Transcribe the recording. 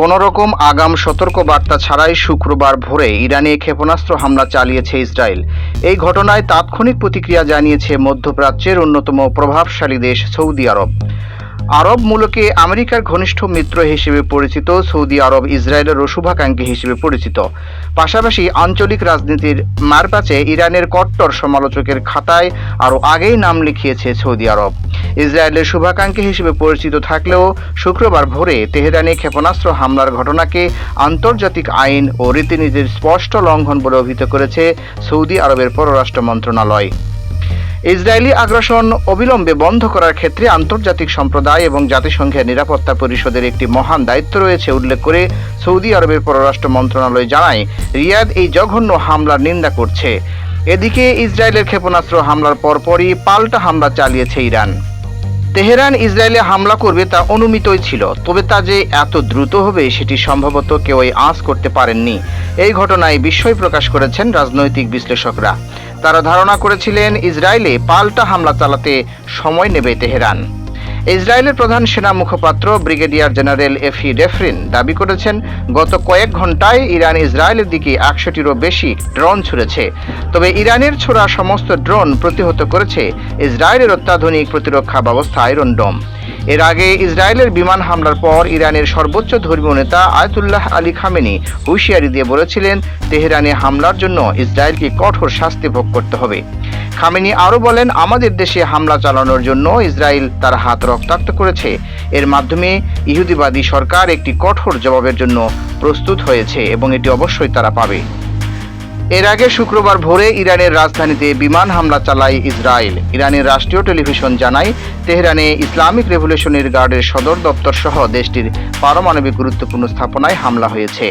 কোনো রকম আগাম সতর্কবার্তা ছাড়াই শুক্রবার ভোরে ইরানে ক্ষেপণাস্ত্র হামলা চালিয়েছে ইসরায়েল। এই ঘটনায় তাৎক্ষণিক প্রতিক্রিয়া জানিয়েছে মধ্যপ্রাচ্যের অন্যতম প্রভাবশালী দেশ সৌদি আরব। আরব মূলকে আমেরিকার ঘনিষ্ঠ মিত্র হিসেবে পরিচিত সৌদি আরব ইসরায়েলের শুভাকাঙ্ক্ষী হিসেবে পরিচিত। পাশাপাশি আঞ্চলিক রাজনীতির মারপ্যাচে ইরানের কট্টর সমালোচকের খাতায় আরও আগেই নাম লিখিয়েছে সৌদি আরব। ইসরায়েলের শুভাকাঙ্ক্ষী হিসেবে পরিচিত থাকলেও শুক্রবার ভোরে তেহরানে ক্ষেপণাস্ত্র হামলার ঘটনাকে আন্তর্জাতিক আইন ও রীতিনীতির স্পষ্ট লঙ্ঘন বলে অভিহিত করেছে সৌদি আরবের পররাষ্ট্র মন্ত্রণালয়। ইসরায়েলি আগ্রাসন অবিলম্বে বন্ধ করার ক্ষেত্রে আন্তর্জাতিক সম্প্রদায় এবং জাতিসংঘের নিরাপত্তা পরিষদের একটি মহান দায়িত্ব রয়েছে উল্লেখ করে সৌদি আরবের পররাষ্ট্র মন্ত্রণালয় জানায়, রিয়াদ এই জঘন্য হামলার নিন্দা করছে। এদিকে ইসরায়েলের ক্ষেপণাস্ত্র হামলার পরপরই পাল্টা হামলা চালিয়েছে ইরান। তেহরান ইসরায়েলে হামলা করবে তা অনুমিতই ছিল, তবে তা যে এত দ্রুত হবে সেটি সম্ভবত কেউই আঁচ করতে পারেননি। এই ঘটনায় বিস্ময় প্রকাশ করেছেন রাজনৈতিক বিশ্লেষকরা। তারা ধারণা করেছিলেন ইসরায়েলে পাল্টা হামলা চালাতে সময় নেবে তেহরান। ইসরায়েলের প্রধান সেনা মুখপাত্র ব্রিগেডিয়ার জেনারেল এফি ডেফরিন দাবি করেছেন, গত কয়েক ঘন্টায় ইরান ইসরায়েলের দিকে 100টিরও বেশি ড্রোন ছুড়েছে। তবে ইরানের ছোড়া সমস্ত ড্রোন প্রতিহত করেছে ইসরায়েলের অত্যাধুনিক প্রতিরক্ষা ব্যবস্থা আয়রন ডোম। এর আগে ইসরায়েলের বিমান হামলার পর ইরানের সর্বোচ্চ ধর্মীয় নেতা আয়াতুল্লাহ আলী খামেনি হুঁশিয়ারি দিয়ে বলেছিলেন, তেহরানে হামলার জন্য ইসরায়েলকে কঠোর শাস্তি ভোগ করতে হবে। খামেনি আরও বলেন, আমাদের দেশে হামলা চালানোর জন্য ইসরায়েল তার হাত রক্তাক্ত করেছে। এর মাধ্যমে ইহুদিবাদী সরকার একটি কঠোর জবাবের জন্য প্রস্তুত হয়েছে এবং এটি অবশ্যই তারা পাবে। এর আগে শুক্রবার ভোরে ইরানের রাজধানীতে বিমান হামলা চালায় ইসরায়েল। ইরানের রাষ্ট্রীয় টেলিভিশন জানায়, তেহরানে ইসলামিক রেভলিউশনারি গার্ডের সদর দপ্তর সহ দেশটির পারমাণবিক গুরুত্বপূর্ণ স্থাপনায় হামলা হয়েছে।